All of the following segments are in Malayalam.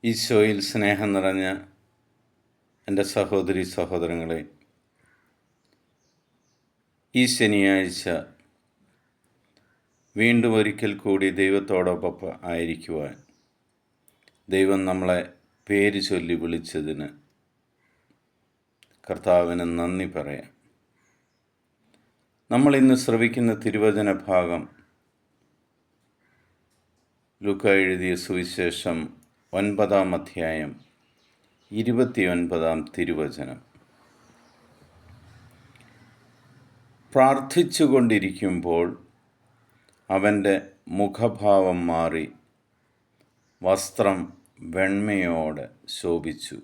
ഈശോയിൽ സ്നേഹം നിറഞ്ഞ എൻ്റെ സഹോദരി സഹോദരങ്ങളെ, ഈ ശനിയാഴ്ച വീണ്ടും ഒരിക്കൽ കൂടി ദൈവത്തോടൊപ്പം ആയിരിക്കുവാൻ ദൈവം നമ്മളെ പേര് ചൊല്ലി വിളിച്ചതിന് കർത്താവിന് നന്ദി പറയാം. നമ്മൾ ഇന്ന് ശ്രവിക്കുന്ന തിരുവചന ഭാഗം ലൂക്കാ എഴുതിയ സുവിശേഷം 9-ാം അധ്യായം 29-ാം തിരുവചനം. പ്രാർത്ഥിച്ചുകൊണ്ടിരിക്കുമ്പോൾ അവൻ്റെ മുഖഭാവം മാറി വസ്ത്രം വെണ്മയോടെ ശോഭിച്ചു.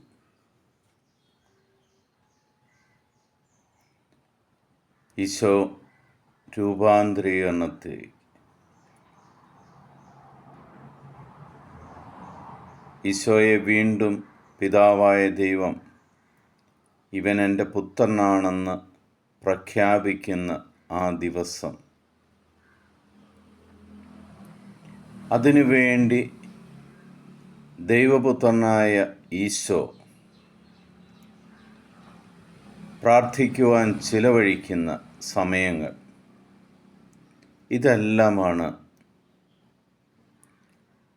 ഈശോ രൂപാന്തരീകരണത്തെ ഈശോയെ വീണ്ടും പിതാവായ ദൈവം ഇവൻ എൻ്റെ പുത്രനാണെന്ന് പ്രഖ്യാപിക്കുന്ന ആ ദിവസം, അതിനുവേണ്ടി ദൈവപുത്രനായ ഈശോ പ്രാർത്ഥിക്കുവാൻ ചിലവഴിക്കുന്ന സമയങ്ങൾ, ഇതെല്ലാമാണ്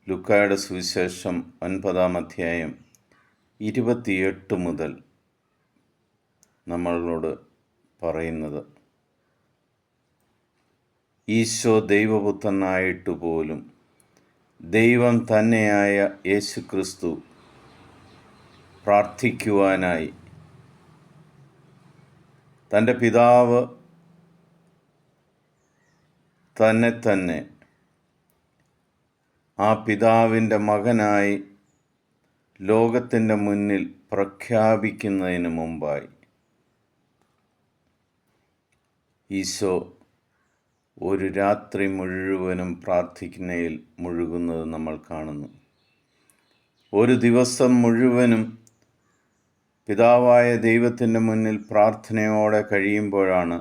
ലൂക്കായുടെ സുവിശേഷം 9-ാം അധ്യായം 28 മുതൽ നമ്മളോട് പറയുന്നത്. ഈശോ ദൈവപുത്രനായിട്ട് പോലും ദൈവം തന്നെയായ യേശുക്രിസ്തു പ്രാർത്ഥിക്കുവാനായി തൻ്റെ പിതാവ് തന്നെ ആ പിതാവിൻ്റെ മകനായി ലോകത്തിൻ്റെ മുന്നിൽ പ്രഖ്യാപിക്കുന്നതിന് മുമ്പായി ഈശോ ഒരു രാത്രി മുഴുവനും പ്രാർത്ഥനയിൽ മുഴുകുന്നത് നമ്മൾ കാണുന്നു. ഒരു ദിവസം മുഴുവനും പിതാവായ ദൈവത്തിൻ്റെ മുന്നിൽ പ്രാർത്ഥനയോടെ കഴിയുമ്പോഴാണ്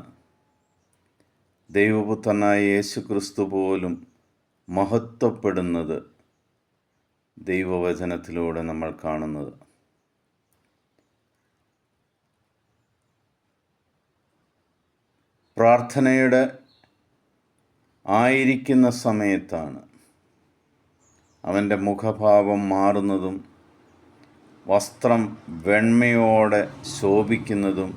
ദൈവപുത്രനായ യേശുക്രിസ്തു പോലും മഹത്വപ്പെടുന്നത് ദൈവവചനത്തിലൂടെ നമ്മൾ കാണുന്നത്. പ്രാർത്ഥനയുടെ ആയിരിക്കുന്ന സമയത്താണ് അവൻ്റെ മുഖഭാവം മാറുന്നതും വസ്ത്രം വെണ്മയോടെ ശോഭിക്കുന്നതും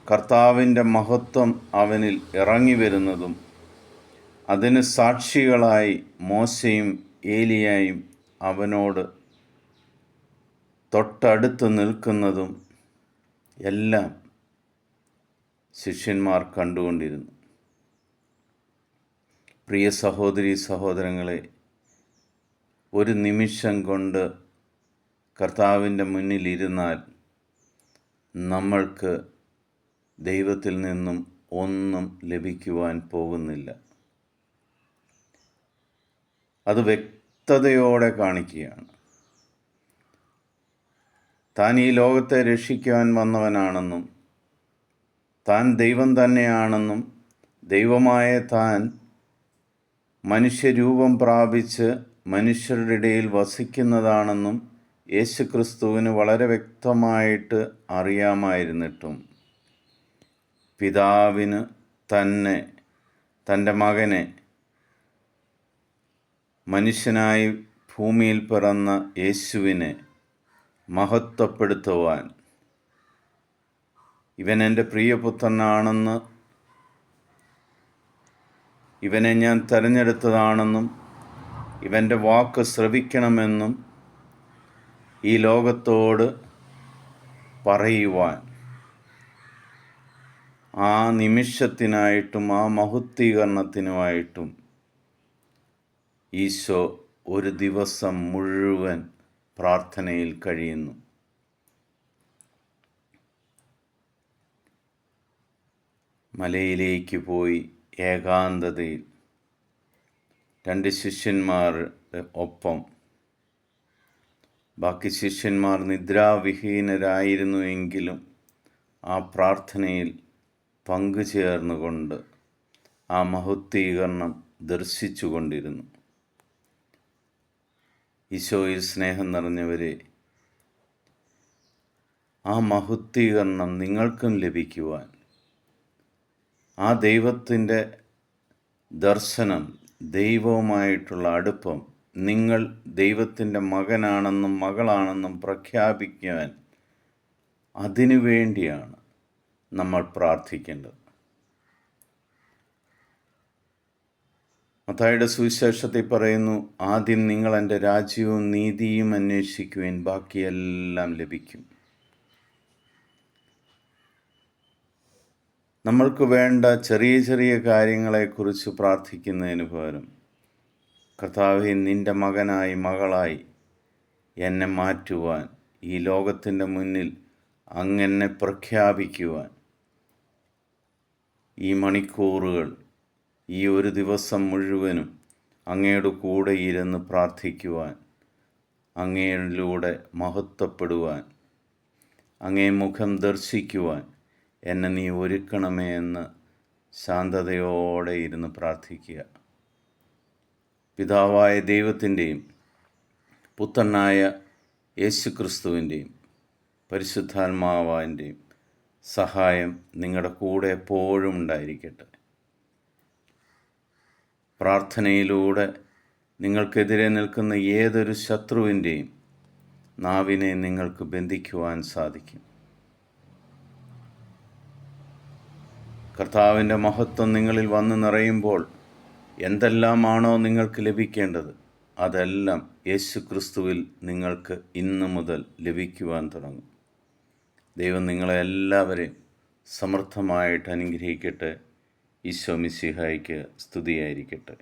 കർത്താവിൻ്റെ മഹത്വം അവനിൽ ഇറങ്ങി വരുന്നതും അതിന് സാക്ഷികളായി മോശയും ഏലിയായും അവനോട് തൊട്ടടുത്ത് നിൽക്കുന്നതും എല്ലാം ശിഷ്യന്മാർ കണ്ടുകൊണ്ടിരുന്നു. പ്രിയ സഹോദരീ സഹോദരങ്ങളെ, ഒരു നിമിഷം കൊണ്ട് കർത്താവിൻ്റെ മുന്നിലിരുന്നാൽ നമ്മൾക്ക് ദൈവത്തിൽ നിന്നും ഒന്നും ലഭിക്കുവാൻ പോകുന്നില്ല. അത് വ്യക്തതയോടെ കാണിക്കുകയാണ്. താൻ ഈ ലോകത്തെ രക്ഷിക്കുവാൻ വന്നവനാണെന്നും താൻ ദൈവം തന്നെയാണെന്നും ദൈവമായ താൻ മനുഷ്യരൂപം പ്രാപിച്ച് മനുഷ്യരുടെ ഇടയിൽ വസിക്കുന്നതാണെന്നും യേശുക്രിസ്തുവിന് വളരെ വ്യക്തമായിട്ട് അറിയാമായിരുന്നിട്ടും പിതാവിന് തന്നെ തൻ്റെ മകനെ മനുഷ്യനായി ഭൂമിയിൽ പിറന്ന യേശുവിനെ മഹത്വപ്പെടുത്തുവാൻ, ഇവൻ എൻ്റെ പ്രിയപുത്രനാണെന്ന്, ഇവനെ ഞാൻ തിരഞ്ഞെടുത്തതാണെന്നും ഇവൻ്റെ വാക്ക് ശ്രവിക്കണമെന്നും ഈ ലോകത്തോട് പറയുവാൻ ആ നിമിഷത്തിനായിട്ടും ആ മഹത്വീകരണത്തിനുമായിട്ടും ഈശോ ഒരു ദിവസം മുഴുവൻ പ്രാർത്ഥനയിൽ കഴിയുന്നു. മലയിലേക്ക് പോയി ഏകാന്തതയിൽ 2 ശിഷ്യന്മാരുടെ ഒപ്പം, ബാക്കി ശിഷ്യന്മാർ നിദ്രാവിഹീനരായിരുന്നുവെങ്കിലും ആ പ്രാർത്ഥനയിൽ പങ്കുചേർന്നുകൊണ്ട് ആ മഹത്വീകരണം ദർശിച്ചു കൊണ്ടിരുന്നു. ഈശോയിൽ സ്നേഹം നിറഞ്ഞവരെ, ആ മഹത്വീകരണം നിങ്ങൾക്കും ലഭിക്കുവാൻ, ആ ദൈവത്തിൻ്റെ ദർശനം, ദൈവവുമായിട്ടുള്ള അടുപ്പം, നിങ്ങൾ ദൈവത്തിൻ്റെ മകനാണെന്നും മകളാണെന്നും പ്രഖ്യാപിക്കുവാൻ, അതിനു വേണ്ടിയാണ് നമ്മൾ പ്രാർത്ഥിക്കേണ്ടത്. മത്തായിയുടെ സുവിശേഷത്തിൽ പറയുന്നു, ആദ്യം നിങ്ങൾ എൻ്റെ രാജ്യവും നീതിയും അന്വേഷിക്കുവാൻ, ബാക്കിയെല്ലാം ലഭിക്കും. നമ്മൾക്ക് വേണ്ട ചെറിയ ചെറിയ കാര്യങ്ങളെക്കുറിച്ച് പ്രാർത്ഥിക്കുന്നതിന് പകരം, കർത്താവേ, നിൻ്റെ മകനായി മകളായി എന്നെ മാറ്റുവാൻ, ഈ ലോകത്തിൻ്റെ മുന്നിൽ അങ്ങനെ പ്രഖ്യാപിക്കുവാൻ, ഈ മണിക്കൂറുകൾ, ഈ ഒരു ദിവസം മുഴുവനും അങ്ങയുടെ കൂടെ ഇരുന്ന് പ്രാർത്ഥിക്കുവാൻ, അങ്ങയിലൂടെ മഹത്വപ്പെടുവാൻ, അങ്ങേ മുഖം ദർശിക്കുവാൻ എന്നെ നീ ഒരുക്കണമേ എന്ന് ശാന്തതയോടെ ഇരുന്ന് പ്രാർത്ഥിക്കുക. പിതാവായ ദൈവത്തിൻ്റെയും പുത്രനായ യേശുക്രിസ്തുവിൻ്റെയും പരിശുദ്ധാത്മാവിൻ്റെയും സഹായം നിങ്ങളുടെ കൂടെ എപ്പോഴും ഉണ്ടായിരിക്കട്ടെ. പ്രാർത്ഥനയിലൂടെ നിങ്ങൾക്കെതിരെ നിൽക്കുന്ന ഏതൊരു ശത്രുവിൻ്റെയും നാവിനെ നിങ്ങൾക്ക് ബന്ധിക്കുവാൻ സാധിക്കും. കർത്താവിൻ്റെ മഹത്വം നിങ്ങളിൽ വന്നു നിറയുമ്പോൾ എന്തെല്ലാമാണോ നിങ്ങൾക്ക് ലഭിക്കേണ്ടത്, അതെല്ലാം യേശുക്രിസ്തുവിൽ നിങ്ങൾക്ക് ഇന്നു മുതൽ ലഭിക്കുവാൻ തുടങ്ങും. ദൈവം നിങ്ങളെ എല്ലാവരെയും സമൃദ്ധമായിട്ട് അനുഗ്രഹിക്കട്ടെ. ഈശോ മിശിഹായ്ക്ക് സ്തുതിയായിരിക്കട്ടെ.